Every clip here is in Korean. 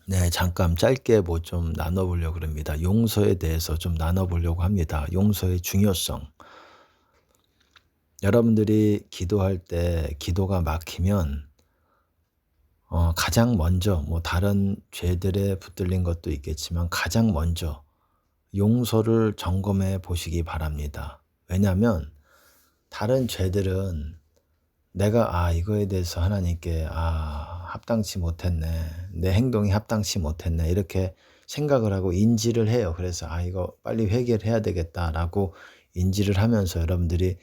네, 잠깐 짧게 뭐 좀 나눠보려고 합니다. 용서에 대해서 좀 나눠보려고 합니다. 용서의 중요성. 여러분들이 기도할 때 기도가 막히면 가장 먼저 뭐 다른 죄들에 붙들린 것도 있겠지만 가장 먼저 용서를 점검해 보시기 바랍니다. 왜냐하면 다른 죄들은 내가 이거에 대해서 하나님께 합당치 못했네. 내 행동이 합당치 못했네. 이렇게 생각을 하고 인지를 해요. 그래서 이거 빨리 회개를 해야 되겠다라고 인지를 하면서 여러분들이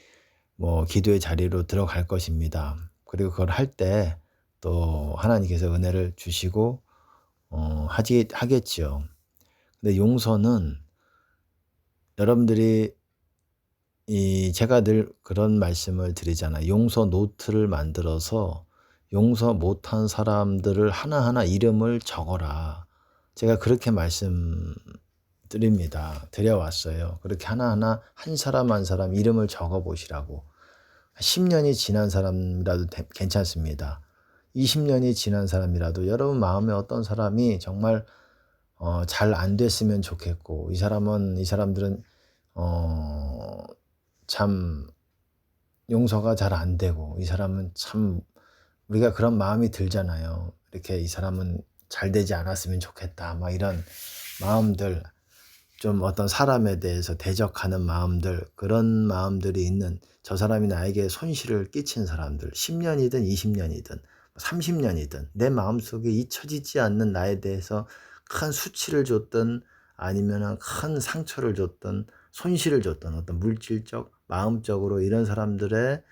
뭐 기도의 자리로 들어갈 것입니다. 그리고 그걸 할 때 또 하나님께서 은혜를 주시고 하겠지요. 근데 용서는 여러분들이 제가 늘 그런 말씀을 드리잖아요. 용서 노트를 만들어서 용서 못한 사람들을 하나하나 이름을 적어라. 제가 그렇게 드려왔어요. 그렇게 하나하나 한 사람 한 사람 이름을 적어 보시라고. 10년이 지난 사람이라도 괜찮습니다. 20년이 지난 사람이라도 여러분 마음에 어떤 사람이 정말 잘 안 됐으면 좋겠고, 이 사람들은 참 용서가 잘 안 되고, 이 사람은 참, 우리가 그런 마음이 들잖아요. 이렇게 이 사람은 잘 되지 않았으면 좋겠다, 막 이런 마음들, 좀 어떤 사람에 대해서 대적하는 마음들, 그런 마음들이 있는, 저 사람이 나에게 손실을 끼친 사람들, 10년이든 20년이든 30년이든 내 마음속에 잊혀지지 않는 나에 대해서 큰 수치를 줬든 아니면 큰 상처를 줬든 손실을 줬든 어떤 물질적, 마음적으로 이런 사람들의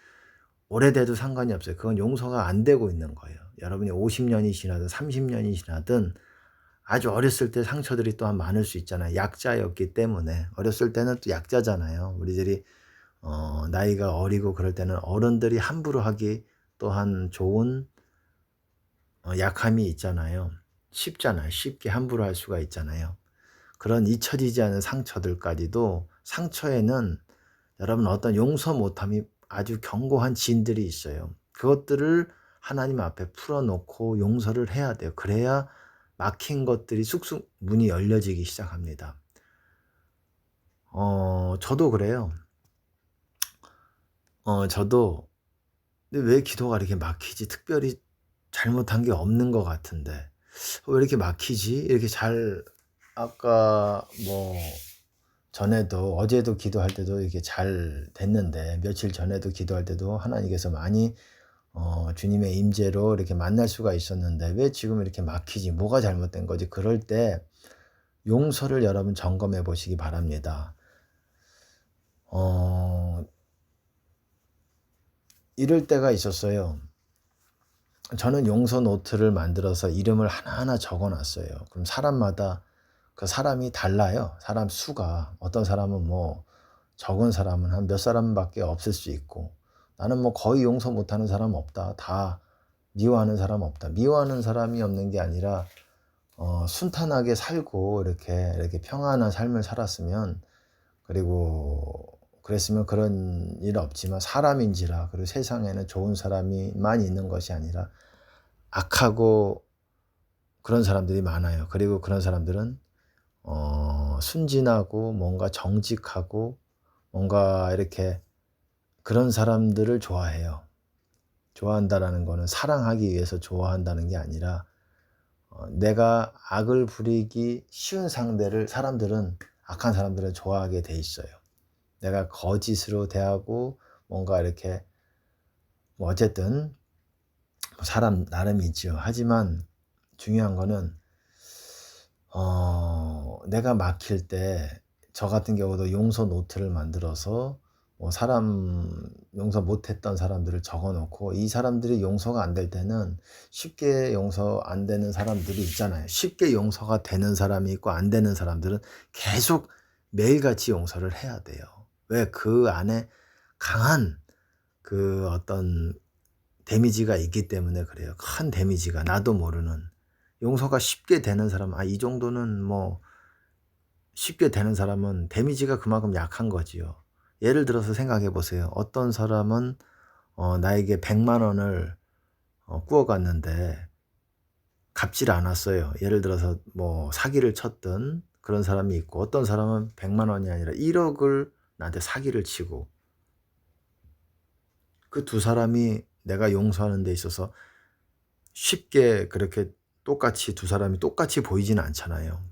오래돼도 상관이 없어요. 그건 용서가 안 되고 있는 거예요. 여러분이 50년이 지나든 30년이 지나든 아주 어렸을 때 상처들이 또한 많을 수 있잖아요. 약자였기 때문에. 어렸을 때는 또 약자잖아요. 우리들이 나이가 어리고 그럴 때는 어른들이 함부로 하기 또한 좋은 약함이 있잖아요. 쉽잖아요. 쉽게 함부로 할 수가 있잖아요. 그런 잊혀지지 않은 상처들까지도, 상처에는 여러분 어떤 용서 못함이 아주 견고한 진들이 있어요. 그것들을 하나님 앞에 풀어놓고 용서를 해야 돼요. 그래야 막힌 것들이 쑥쑥 문이 열려지기 시작합니다. 저도 그래요. 저도 근데 왜 기도가 이렇게 막히지? 특별히 잘못한 게 없는 것 같은데 왜 이렇게 막히지? 이렇게 아까 뭐 전에도, 어제도 기도할 때도 이렇게 잘 됐는데, 며칠 전에도 기도할 때도 하나님께서 많이 주님의 임재로 이렇게 만날 수가 있었는데 왜 지금 이렇게 막히지? 뭐가 잘못된 거지? 그럴 때 용서를 여러분 점검해 보시기 바랍니다. 이럴 때가 있었어요. 저는 용서 노트를 만들어서 이름을 하나하나 적어 놨어요. 그럼 사람마다 그 사람이 달라요. 사람 수가. 어떤 사람은 뭐 적은 사람은 한 몇 사람밖에 없을 수 있고, 나는 뭐 거의 용서 못하는 사람 없다. 다 미워하는 사람 없다. 미워하는 사람이 없는 게 아니라 순탄하게 살고 이렇게 평안한 삶을 살았으면, 그리고 그랬으면 그런 일 없지만 사람인지라, 그리고 세상에는 좋은 사람이만 있는 것이 아니라 악하고 그런 사람들이 많아요. 그리고 그런 사람들은 순진하고 뭔가 정직하고 뭔가 이렇게 그런 사람들을 좋아해요. 좋아한다라는 거는 사랑하기 위해서 좋아한다는 게 아니라 내가 악을 부리기 쉬운 상대를 악한 사람들은 좋아하게 돼 있어요. 내가 거짓으로 대하고 뭔가 이렇게 뭐 어쨌든 사람 나름이죠. 하지만 중요한 거는 내가 막힐 때, 저 같은 경우도 용서 노트를 만들어서 뭐 용서 못했던 사람들을 적어 놓고, 이 사람들이 용서가 안 될 때는, 쉽게 용서 안 되는 사람들이 있잖아요. 쉽게 용서가 되는 사람이 있고 안 되는 사람들은 계속 매일같이 용서를 해야 돼요. 왜? 그 안에 강한 그 어떤 데미지가 있기 때문에 그래요. 큰 데미지가, 나도 모르는. 용서가 쉽게 되는 사람, 이 정도는 뭐 쉽게 되는 사람은 데미지가 그만큼 약한 거지요. 예를 들어서 생각해 보세요. 어떤 사람은 나에게 100만 원을 구워 갔는데 갚질 않았어요. 예를 들어서 뭐 사기를 쳤던 그런 사람이 있고, 어떤 사람은 100만 원이 아니라 1억을 나한테 사기를 치고, 그 두 사람이 내가 용서하는 데 있어서 쉽게 그렇게 똑같이 두 사람이 똑같이 보이지는 않잖아요.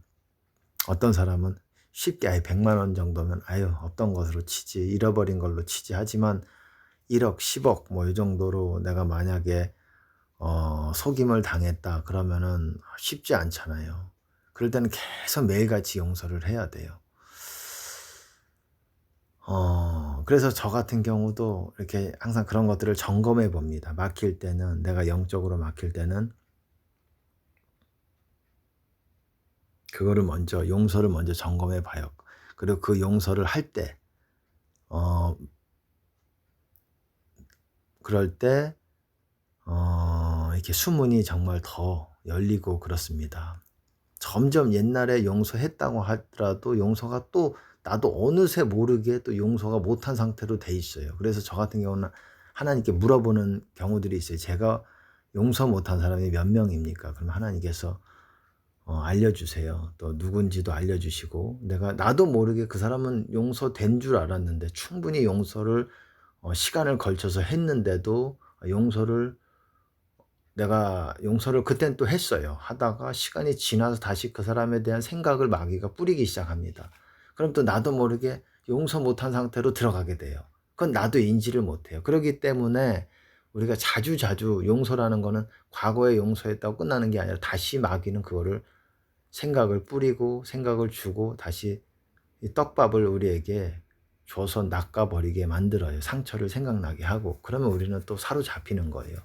어떤 사람은 쉽게 100만 원 정도면 없던 것으로 치지, 잃어버린 걸로 치지. 하지만 1억, 10억 뭐 이 정도로 내가 만약에 속임을 당했다 그러면은 쉽지 않잖아요. 그럴 때는 계속 매일같이 용서를 해야 돼요. 그래서 저 같은 경우도 이렇게 항상 그런 것들을 점검해 봅니다. 막힐 때는, 내가 영적으로 막힐 때는 그거를 먼저, 용서를 먼저 점검해 봐요. 그리고 그 용서를 할 때, 어, 그럴 때, 이렇게 수문이 정말 더 열리고 그렇습니다. 점점 옛날에 용서했다고 하더라도 용서가 또, 나도 어느새 모르게 또 용서가 못한 상태로 돼 있어요. 그래서 저 같은 경우는 하나님께 물어보는 경우들이 있어요. 제가 용서 못한 사람이 몇 명입니까? 그럼 하나님께서 알려주세요. 또 누군지도 알려주시고, 나도 모르게 그 사람은 용서된 줄 알았는데, 충분히 용서를 시간을 걸쳐서 했는데도 내가 용서를 그땐 또 했어요. 하다가 시간이 지나서 다시 그 사람에 대한 생각을 마귀가 뿌리기 시작합니다. 그럼 또 나도 모르게 용서 못한 상태로 들어가게 돼요. 그건 나도 인지를 못해요. 그렇기 때문에 우리가 자주자주, 용서라는 거는 과거에 용서했다고 끝나는 게 아니라 다시 마귀는 그거를 생각을 뿌리고 생각을 주고 다시 이 떡밥을 우리에게 줘서 낚아버리게 만들어요. 상처를 생각나게 하고. 그러면 우리는 또 사로잡히는 거예요.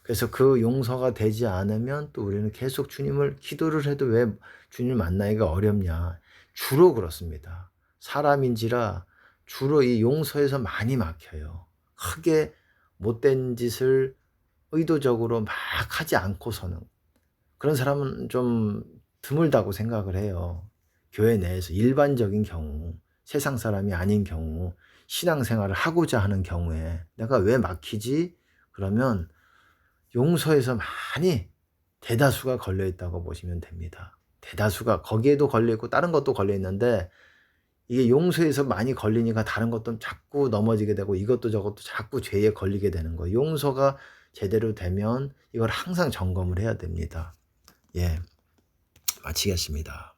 그래서 그 용서가 되지 않으면 또 우리는 계속 주님을 기도를 해도 왜 주님을 만나기가 어렵냐. 주로 그렇습니다. 사람인지라 주로 이 용서에서 많이 막혀요. 크게 못된 짓을 의도적으로 막 하지 않고서는, 그런 사람은 좀 드물다고 생각을 해요. 교회 내에서 일반적인 경우, 세상 사람이 아닌 경우, 신앙생활을 하고자 하는 경우에 내가 왜 막히지? 그러면 용서에서 많이 대다수가 걸려 있다고 보시면 됩니다. 대다수가 거기에도 걸려 있고 다른 것도 걸려 있는데, 이게 용서에서 많이 걸리니까 다른 것도 자꾸 넘어지게 되고 이것도 저것도 자꾸 죄에 걸리게 되는 거예요. 용서가 제대로 되면 이걸 항상 점검을 해야 됩니다. 예, 마치겠습니다.